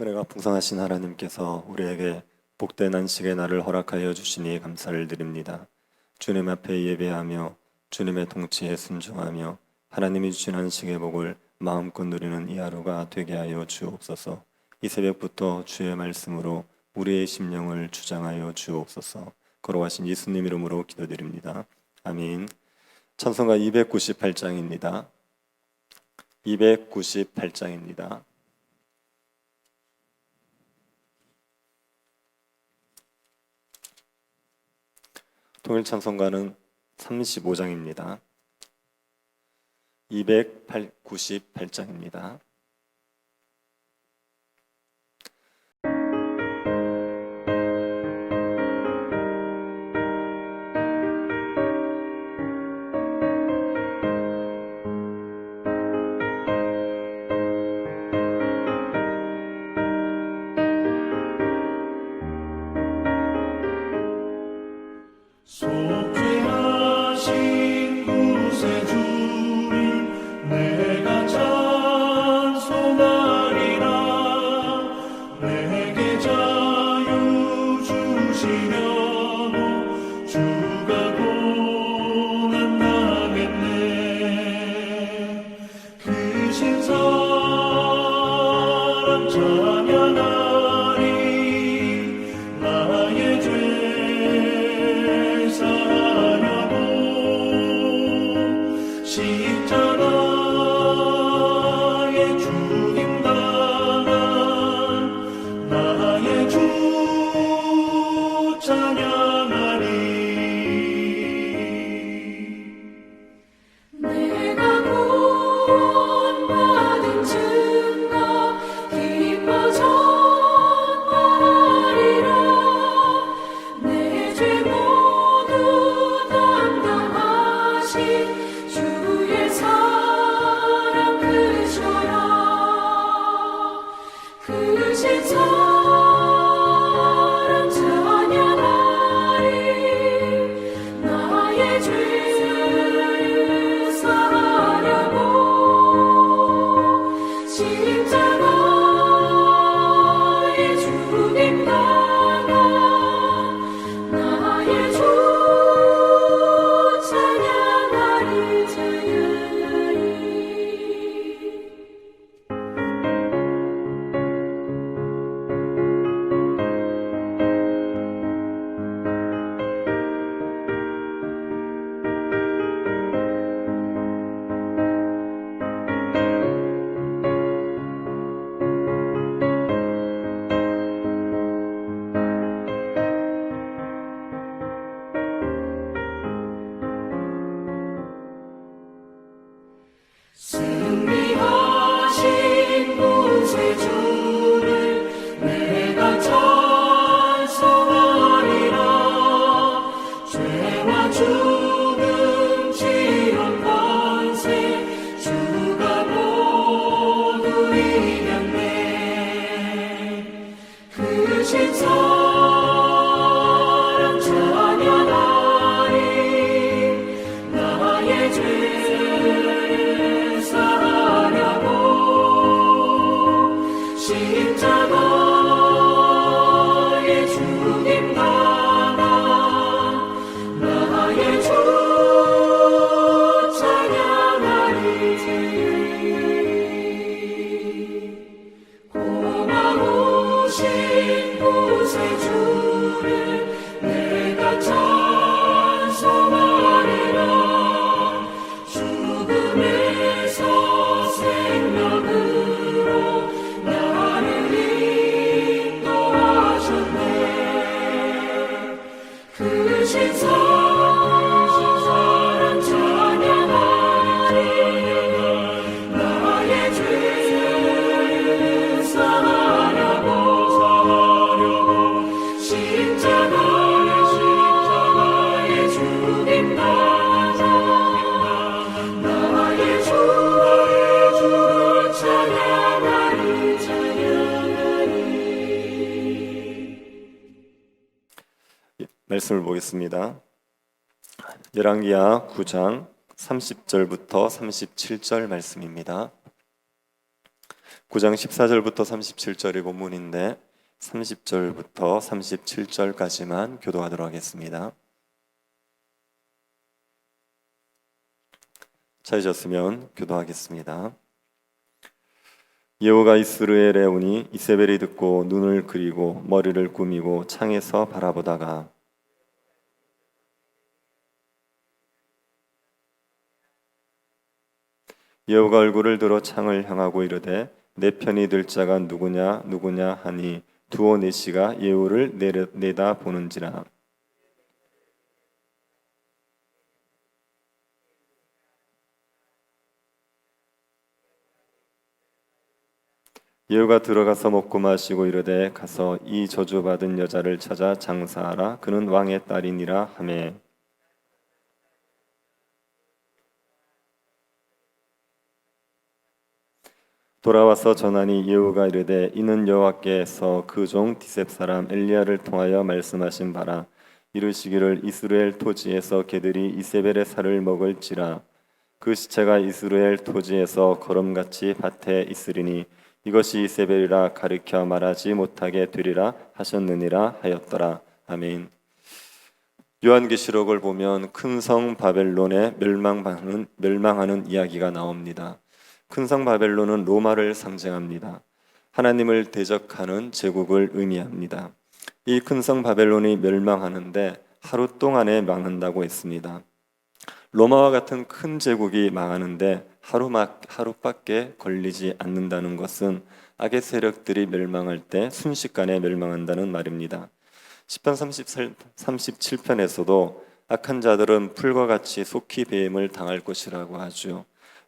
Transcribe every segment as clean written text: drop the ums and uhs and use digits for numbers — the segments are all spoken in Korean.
은혜가 풍성하신 하나님께서 우리에게 복된 안식의 날을 허락하여 주시니 감사를 드립니다. 주님 앞에 예배하며 주님의 통치에 순종하며 하나님이 주신 안식의 복을 마음껏 누리는 이 하루가 되게 하여 주옵소서. 이 새벽부터 주의 말씀으로 우리의 심령을 주장하여 주옵소서. 걸어가신 예수님 이름으로 기도드립니다. 아멘. 찬송가 298장입니다. 298장입니다. 통일 찬송가는 35장입니다. 298장입니다. 속죄하신 구세주를 내가 찬송하리라. 내게 자유 주시려고 주가 고난당했네. 그 신사랑 찬양하리. 나의 죄 십자가에 죽임당한 나의 주 찬양하리. 내가 구원받은 증거 기뻐 전파하리라. 내 죄 모두 담당하신 주의 사랑 크셔라. 크신 사랑 찬양하리. 나의 죄 사하려고 십자가에 죽임당한 나의 주 찬양하리. 승리하신 구세주를 내가 찬송하리라. 죄와 죽음 지은 권세 주가 모두 이겼네. 크신 사랑 찬양하리. 나의 죄 사하려고 십자가에 죽임당한 나의 주 찬양하리. 고마우신 구세주를 내가 찬송하리라. 죽음에서 생명으로 나를 인도하셨네. 크신 사랑 찬양하리. 나의 죄 사하려고 십자가에 죽임당한 나의 주를 찬양하리. 말씀을 보겠습니다. 열왕기하 9장 30절부터 37절 말씀입니다. 9장 14절부터 37절이 본문인데 30절부터 37절까지만 교도하도록 하겠습니다. 찾으셨으면 교도하겠습니다. 예후가 이스라엘에 오니 이세벨이 듣고 눈을 그리고 머리를 꾸미고 창에서 바라보다가 예후가 얼굴을 들어 창을 향하고 이르되 내 편이 들 자가 누구냐 누구냐 하니 두어 네시가 예후를 내다 보는지라. 예후가 들어가서 먹고 마시고 이르되 가서 이 저주받은 여자를 찾아 장사하라. 그는 왕의 딸이니라 하매 돌아와서 전하니 예후가 이르되 이는 여호와께서 그 종 디셉 사람 엘리야를 통하여 말씀하신 바라. 이르시기를 이스라엘 토지에서 개들이 이세벨의 살을 먹을지라. 그 시체가 이스라엘 토지에서 거름같이 밭에 있으리니 이것이 이세벨이라 가리켜 말하지 못하게 되리라 하셨느니라 하였더라. 아멘. 요한계시록을 보면 큰 성 바벨론의 멸망하는 이야기가 나옵니다. 큰 성 바벨론은 로마를 상징합니다. 하나님을 대적하는 제국을 의미합니다. 이 큰 성 바벨론이 멸망하는데 하루 동안에 망한다고 했습니다. 로마와 같은 큰 제국이 망하는데 하루밖에 걸리지 않는다는 것은 악의 세력들이 멸망할 때 순식간에 멸망한다는 말입니다. 시편 37편에서도 악한 자들은 풀과 같이 속히 배임을 당할 것이라고 하죠.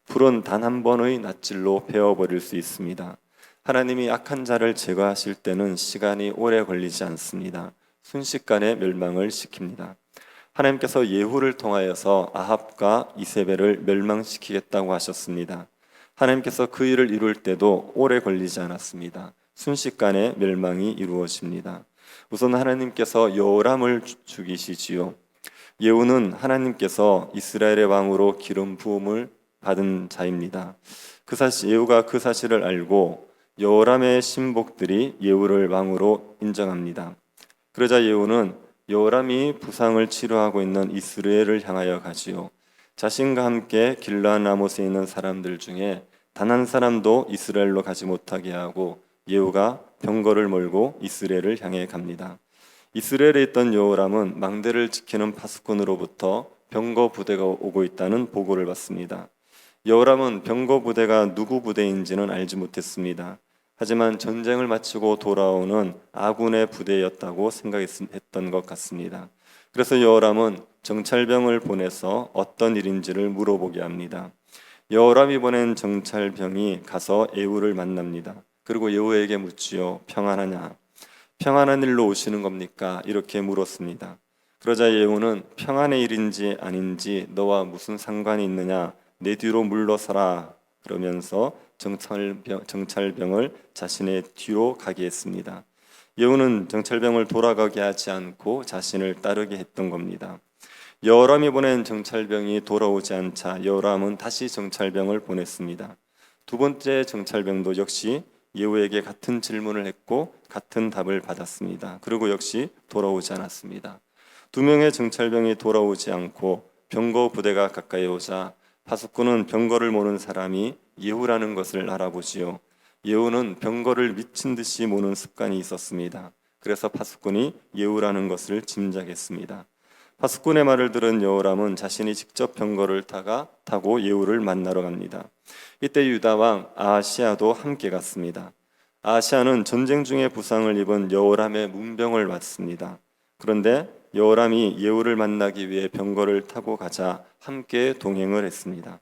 불은 단 한 번의 낫질로 베어버릴 수 있습니다. 하나님이 악한 자를 제거하실 때는 시간이 오래 걸리지 않습니다. 순식간에 멸망을 시킵니다. 하나님께서 예후를 통하여서 아합과 이세벨을 멸망시키겠다고 하셨습니다. 하나님께서 그 일을 이룰 때도 오래 걸리지 않았습니다. 순식간에 멸망이 이루어집니다. 우선 하나님께서 여호람을 죽이시지요. 예후는 하나님께서 이스라엘의 왕으로 기름 부음을 받은 자입니다. 예후가 그 사실을 알고 여호람의 신복들이 예후를 왕으로 인정합니다. 그러자 예후는 여호람이 부상을 치료하고 있는 이스라엘을 향하여 가지요. 자신과 함께 길르앗 라못에 있는 사람들 중에 단 한 사람도 이스라엘로 가지 못하게 하고 예후가 병거를 몰고 이스라엘을 향해 갑니다. 이스라엘에 있던 여호람은 망대를 지키는 파수꾼으로부터 병거 부대가 오고 있다는 보고를 받습니다. 여호람은 병거 부대가 누구 부대인지는 알지 못했습니다. 하지만 전쟁을 마치고 돌아오는 아군의 부대였다고 생각했던 것 같습니다. 그래서 여호람은 정찰병을 보내서 어떤 일인지를 물어보게 합니다. 여호람이 보낸 정찰병이 가서 예후를 만납니다. 그리고 예후에게 묻지요. 평안하냐? 평안한 일로 오시는 겁니까? 이렇게 물었습니다. 그러자 예후는 평안의 일인지 아닌지 너와 무슨 상관이 있느냐? 내 뒤로 물러서라. 그러면서 정찰병을 자신의 뒤로 가게 했습니다. 예후는 정찰병을 돌아가게 하지 않고 자신을 따르게 했던 겁니다. 여호람이 보낸 정찰병이 돌아오지 않자 여호람은 다시 정찰병을 보냈습니다. 두 번째 정찰병도 역시 예후에게 같은 질문을 했고 같은 답을 받았습니다. 그리고 역시 돌아오지 않았습니다. 두 명의 정찰병이 돌아오지 않고 병거 부대가 가까이 오자 파수꾼은 병거를 모는 사람이 예후라는 것을 알아보지요. 예후는 병거를 미친 듯이 모는 습관이 있었습니다. 그래서 파수꾼이 예후라는 것을 짐작했습니다. 파수꾼의 말을 들은 여호람은 자신이 직접 병거를 타고 예후를 만나러 갑니다. 이때 유다 왕 아하시아도 함께 갔습니다. 아하시아는 전쟁 중에 부상을 입은 여호람의 문병을 맞습니다. 그런데 여호람이 예후를 만나기 위해 병거를 타고 가자 함께 동행을 했습니다.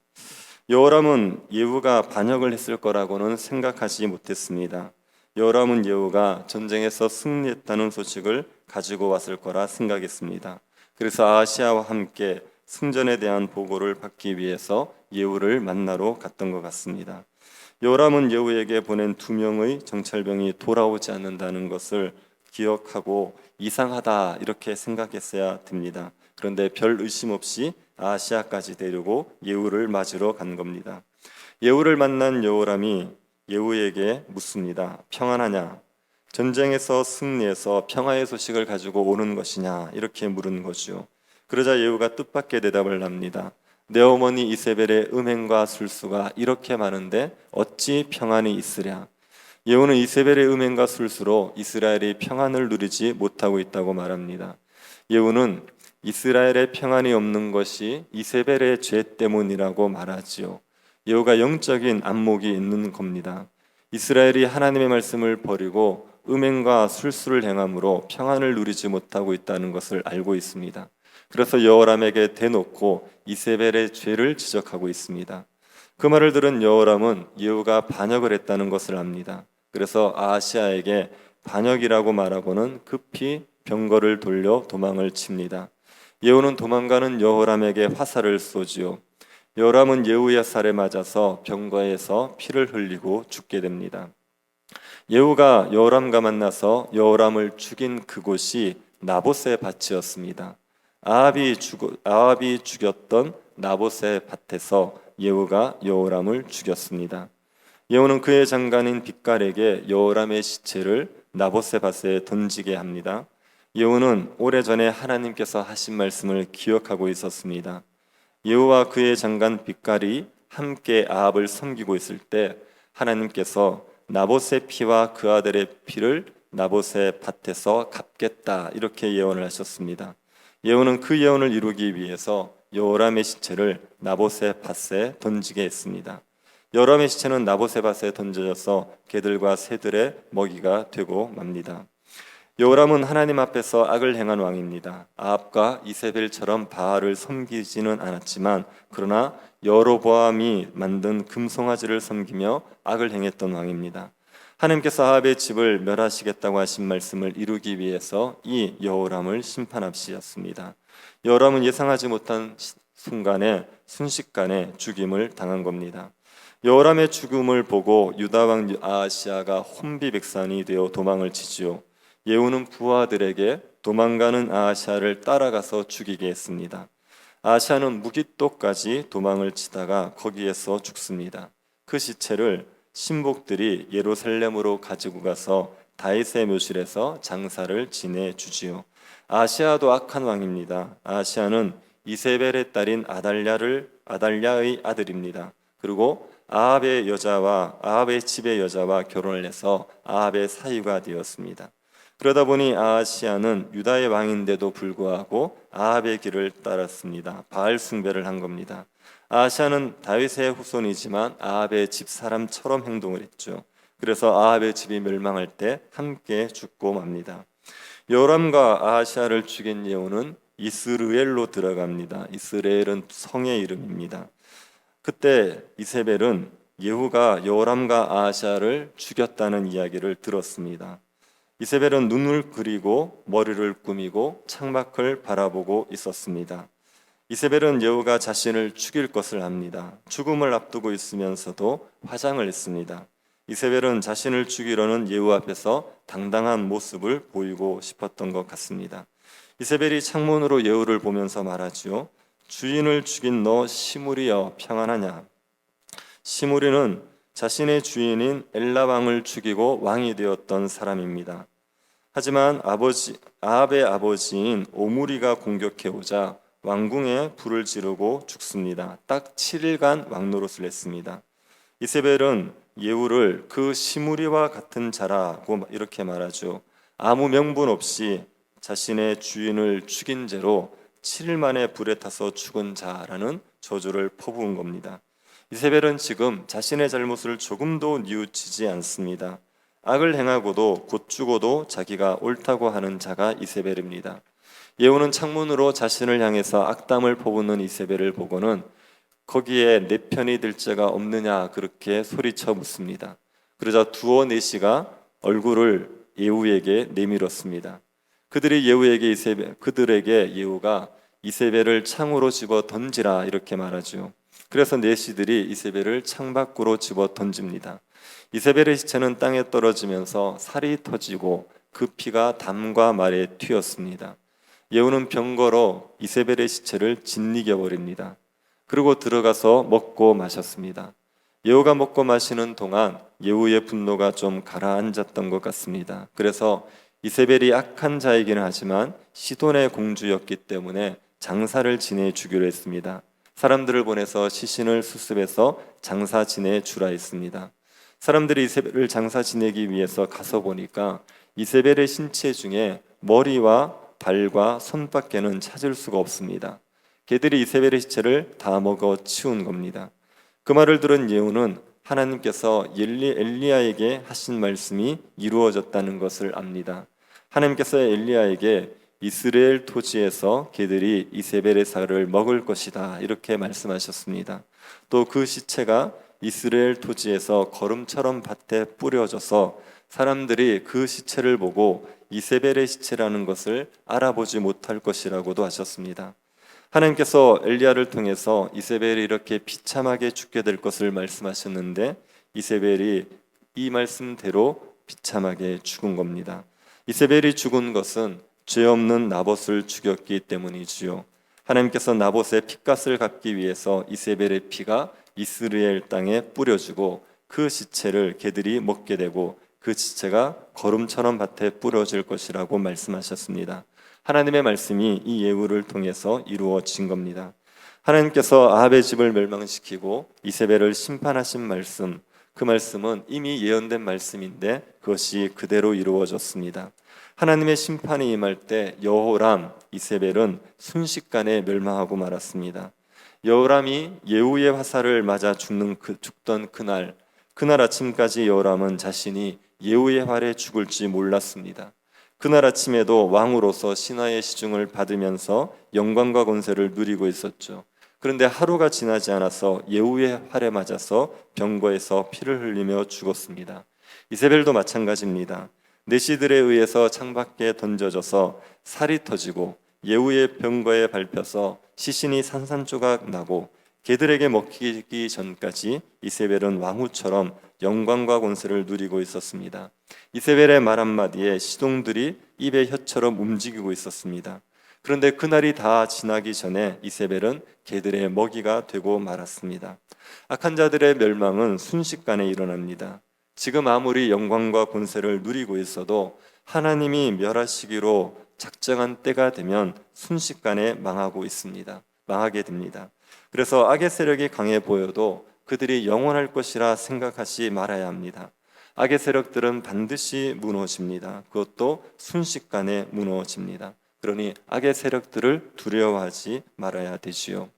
여호람은 예후가 반역을 했을 거라고는 생각하지 못했습니다. 여호람은 예후가 전쟁에서 승리했다는 소식을 가지고 왔을 거라 생각했습니다. 그래서 아하시아와 함께 승전에 대한 보고를 받기 위해서 예후를 만나러 갔던 것 같습니다. 여호람은 예후에게 보낸 두 명의 정찰병이 돌아오지 않는다는 것을 기억하고 이상하다 이렇게 생각했어야 됩니다. 그런데 별 의심 없이 아하시아까지 데리고 예후를 맞으러 간 겁니다. 예후를 만난 여호람이 예후에게 묻습니다. 평안하냐? 전쟁에서 승리해서 평화의 소식을 가지고 오는 것이냐? 이렇게 물은 거죠. 그러자 예후가 뜻밖의 대답을 합니다. 내 어머니 이세벨의 음행과 술수가 이렇게 많은데 어찌 평안이 있으랴? 예후는 이세벨의 음행과 술수로 이스라엘이 평안을 누리지 못하고 있다고 말합니다. 예후는 이스라엘의 평안이 없는 것이 이세벨의 죄 때문이라고 말하지요. 예후가 영적인 안목이 있는 겁니다. 이스라엘이 하나님의 말씀을 버리고 음행과 술수를 행함으로 평안을 누리지 못하고 있다는 것을 알고 있습니다. 그래서 여호람에게 대놓고 이세벨의 죄를 지적하고 있습니다. 그 말을 들은 여호람은 예후가 반역을 했다는 것을 압니다. 그래서 아하시아에게 반역이라고 말하고는 급히 병거를 돌려 도망을 칩니다. 예후는 도망가는 여호람에게 화살을 쏘지요. 여호람은 예후의 살에 맞아서 병거에서 피를 흘리고 죽게 됩니다. 예후가 여호람과 만나서 여호람을 죽인 그곳이 나봇의 밭이었습니다. 아합이 죽였던 나봇의 밭에서 예후가 여호람을 죽였습니다. 예후는 그의 장관인 빅갈에게 여호람의 시체를 나봇의 밭에 던지게 합니다. 예후는 오래전에 하나님께서 하신 말씀을 기억하고 있었습니다. 예후와 그의 장관 빅갈이 함께 아합을 섬기고 있을 때 하나님께서 나봇의 피와 그 아들의 피를 나봇의 밭에서 갚겠다 이렇게 예언을 하셨습니다. 예후는 그 예언을 이루기 위해서 여호람의 시체를 나봇의 밭에 던지게 했습니다. 여호람의 시체는 나봇의 밭에 던져져서 개들과 새들의 먹이가 되고 맙니다. 여호람은 하나님 앞에서 악을 행한 왕입니다. 아합과 이세벨처럼 바알을 섬기지는 않았지만 그러나 여로보암이 만든 금송아지를 섬기며 악을 행했던 왕입니다. 하나님께서 아합의 집을 멸하시겠다고 하신 말씀을 이루기 위해서 이 여호람을 심판하시었습니다. 여호람은 예상하지 못한 순간에 순식간에 죽임을 당한 겁니다. 여호람의 죽음을 보고 유다 왕 아하시아가 혼비백산이 되어 도망을 치지요. 예후는 부하들에게 도망가는 아하시아를 따라가서 죽이게 했습니다. 아하시아는 무기토까지 도망을 치다가 거기에서 죽습니다. 그 시체를 신복들이 예루살렘으로 가지고 가서 다윗의 묘실에서 장사를 지내 주지요. 아하시아도 악한 왕입니다. 아하시아는 이세벨의 딸인 아달랴의 아들입니다. 그리고 아합의 집의 여자와 결혼을 해서 아합의 사위가 되었습니다. 그러다 보니 아하시아는 유다의 왕인데도 불구하고 아합의 길을 따랐습니다. 바알 숭배를 한 겁니다. 아하시아는 다윗의 후손이지만 아합의 집 사람처럼 행동을 했죠. 그래서 아합의 집이 멸망할 때 함께 죽고 맙니다. 여호람과 아하시아를 죽인 예후는 이스르엘로 들어갑니다. 이스라엘은 성의 이름입니다. 그때 이세벨은 예후가 여호람과 아하시아를 죽였다는 이야기를 들었습니다. 이세벨은 눈을 그리고 머리를 꾸미고 창밖을 바라보고 있었습니다. 이세벨은 예후가 자신을 죽일 것을 압니다. 죽음을 앞두고 있으면서도 화장을 했습니다. 이세벨은 자신을 죽이려는 예후 앞에서 당당한 모습을 보이고 싶었던 것 같습니다. 이세벨이 창문으로 예후를 보면서 말하지요. 주인을 죽인 너 시므리여 평안하냐? 시므리는 자신의 주인인 엘라 왕을 죽이고 왕이 되었던 사람입니다. 하지만 아합의 아버지인 오므리가 공격해 오자 왕궁에 불을 지르고 죽습니다. 딱 7일간 왕노릇을 했습니다. 이세벨은 예후를 그 시므리와 같은 자라고 이렇게 말하죠. 아무 명분 없이 자신의 주인을 죽인 죄로 7일 만에 불에 타서 죽은 자라는 저주를 퍼부은 겁니다. 이세벨은 지금 자신의 잘못을 조금도 뉘우치지 않습니다. 악을 행하고도 곧 죽어도 자기가 옳다고 하는 자가 이세벨입니다. 예후는 창문으로 자신을 향해서 악담을 퍼붓는 이세벨을 보고는 거기에 내 편이 들 자가 없느냐 그렇게 소리쳐 묻습니다. 그러자 두어 네시가 얼굴을 예후에게 내밀었습니다. 그들에게 예후가 이세벨을 창으로 집어 던지라 이렇게 말하죠. 그래서 네시들이 이세벨을 창밖으로 집어 던집니다. 이세벨의 시체는 땅에 떨어지면서 살이 터지고 그 피가 담과 말에 튀었습니다. 예후는 병거로 이세벨의 시체를 짓이겨 버립니다. 그리고 들어가서 먹고 마셨습니다. 예후가 먹고 마시는 동안 예후의 분노가 좀 가라앉았던 것 같습니다. 그래서 이세벨이 악한 자이기는 하지만 시돈의 공주였기 때문에 장사를 지내주기로 했습니다. 사람들을 보내서 시신을 수습해서 장사 지내주라 했습니다. 사람들이 이세벨을 장사 지내기 위해서 가서 보니까 이세벨의 신체 중에 머리와 발과 손밖에는 찾을 수가 없습니다. 개들이 이세벨의 시체를 다 먹어 치운 겁니다. 그 말을 들은 예후는 하나님께서 엘리야에게 하신 말씀이 이루어졌다는 것을 압니다. 하나님께서 엘리야에게 이스라엘 토지에서 개들이 이세벨의 살을 먹을 것이다 이렇게 말씀하셨습니다. 또 그 시체가 이스라엘 토지에서 거름처럼 밭에 뿌려져서 사람들이 그 시체를 보고 이세벨의 시체라는 것을 알아보지 못할 것이라고도 하셨습니다. 하나님께서 엘리야를 통해서 이세벨이 이렇게 비참하게 죽게 될 것을 말씀하셨는데 이세벨이 이 말씀대로 비참하게 죽은 겁니다. 이세벨이 죽은 것은 죄 없는 나봇을 죽였기 때문이지요. 하나님께서 나봇의 핏값을 갚기 위해서 이세벨의 피가 이스라엘 땅에 뿌려지고 그 시체를 개들이 먹게 되고 그 시체가 거름처럼 밭에 뿌려질 것이라고 말씀하셨습니다. 하나님의 말씀이 이 예후를 통해서 이루어진 겁니다. 하나님께서 아합의 집을 멸망시키고 이세벨을 심판하신 말씀, 그 말씀은 이미 예언된 말씀인데 그것이 그대로 이루어졌습니다. 하나님의 심판이 임할 때 여호람, 이세벨은 순식간에 멸망하고 말았습니다. 여호람이 예후의 화살을 맞아 죽던 그날 아침까지 여호람은 자신이 예후의 활에 죽을지 몰랐습니다. 그날 아침에도 왕으로서 신하의 시중을 받으면서 영광과 권세를 누리고 있었죠. 그런데 하루가 지나지 않아서 예후의 활에 맞아서 병거에서 피를 흘리며 죽었습니다. 이세벨도 마찬가지입니다. 내시들에 의해서 창밖에 던져져서 살이 터지고 예후의 병거에 밟혀서 시신이 산산조각 나고 개들에게 먹히기 전까지 이세벨은 왕후처럼 영광과 권세를 누리고 있었습니다. 이세벨의 말 한마디에 시동들이 입의 혀처럼 움직이고 있었습니다. 그런데 그날이 다 지나기 전에 이세벨은 개들의 먹이가 되고 말았습니다. 악한 자들의 멸망은 순식간에 일어납니다. 지금 아무리 영광과 권세를 누리고 있어도 하나님이 멸하시기로 작정한 때가 되면 순식간에 망하게 됩니다. 그래서 악의 세력이 강해 보여도 그들이 영원할 것이라 생각하지 말아야 합니다. 악의 세력들은 반드시 무너집니다. 그것도 순식간에 무너집니다. 그러니 악의 세력들을 두려워하지 말아야 되지요.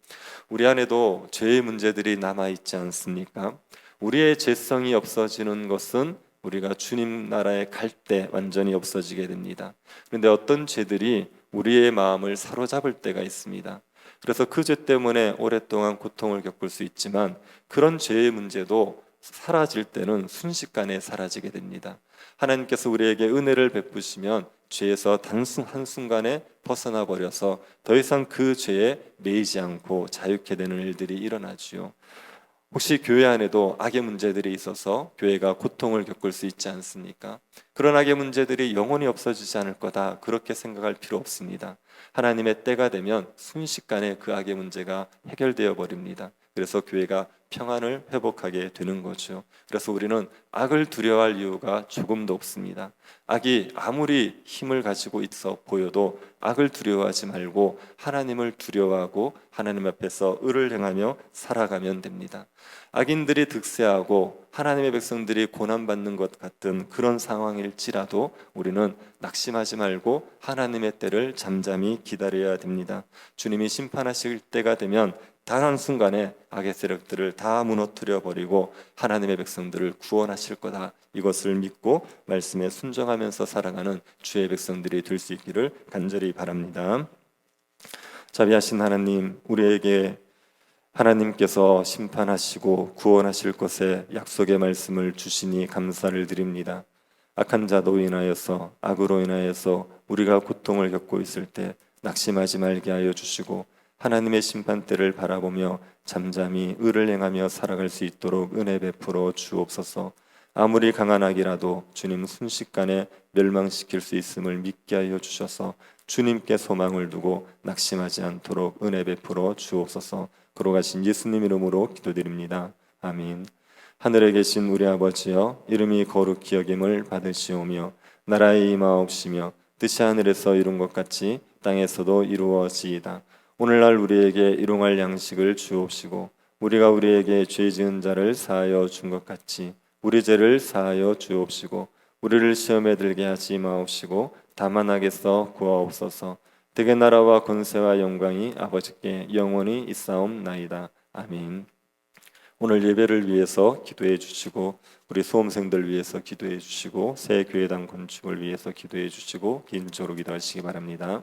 우리 안에도 죄의 문제들이 남아있지 않습니까? 우리의 죄성이 없어지는 것은 우리가 주님 나라에 갈 때 완전히 없어지게 됩니다. 그런데 어떤 죄들이 우리의 마음을 사로잡을 때가 있습니다. 그래서 그 죄 때문에 오랫동안 고통을 겪을 수 있지만 그런 죄의 문제도 사라질 때는 순식간에 사라지게 됩니다. 하나님께서 우리에게 은혜를 베푸시면 죄에서 한순간에 벗어나 버려서 더 이상 그 죄에 매이지 않고 자유케 되는 일들이 일어나지요. 혹시 교회 안에도 악의 문제들이 있어서 교회가 고통을 겪을 수 있지 않습니까? 그런 악의 문제들이 영원히 없어지지 않을 거다 그렇게 생각할 필요 없습니다. 하나님의 때가 되면 순식간에 그 악의 문제가 해결되어 버립니다. 그래서 교회가 평안을 회복하게 되는 거죠. 그래서 우리는 악을 두려워할 이유가 조금도 없습니다. 악이 아무리 힘을 가지고 있어 보여도 악을 두려워하지 말고 하나님을 두려워하고 하나님 앞에서 의를 행하며 살아가면 됩니다. 악인들이 득세하고 하나님의 백성들이 고난받는 것 같은 그런 상황일지라도 우리는 낙심하지 말고 하나님의 때를 잠잠히 기다려야 됩니다. 주님이 심판하실 때가 되면 단 한순간에 악의 세력들을 다 무너뜨려 버리고 하나님의 백성들을 구원하실 거다. 이것을 믿고 말씀에 순종하면서 살아가는 주의 백성들이 될 수 있기를 간절히 바랍니다. 자비하신 하나님, 우리에게 하나님께서 심판하시고 구원하실 것에 약속의 말씀을 주시니 감사를 드립니다. 악한 자로 인하여서 악으로 인하여서 우리가 고통을 겪고 있을 때 낙심하지 말게 하여 주시고 하나님의 심판대를 바라보며 잠잠히 의를 행하며 살아갈 수 있도록 은혜 베풀어 주옵소서. 아무리 강한 악이라도 주님 순식간에 멸망시킬 수 있음을 믿게 하여 주셔서 주님께 소망을 두고 낙심하지 않도록 은혜 베풀어 주옵소서. 걸어가신 예수님 이름으로 기도드립니다. 아멘. 하늘에 계신 우리 아버지여 이름이 거룩히 여김을 받으시오며 나라의 임하옵시며 뜻이 하늘에서 이룬 것 같이 땅에서도 이루어지이다. 오늘날 우리에게 일용할 양식을 주옵시고 우리가 우리에게 죄 지은 자를 사하여 준 것 같이 우리 죄를 사하여 주옵시고 우리를 시험에 들게 하지 마옵시고 다만 악에서 구하옵소서. 대개 나라와 권세와 영광이 아버지께 영원히 있사옵나이다. 아멘. 오늘 예배를 위해서 기도해 주시고 우리 수험생들 위해서 기도해 주시고 새 교회당 건축을 위해서 기도해 주시고 개인적으로 기도하시기 바랍니다.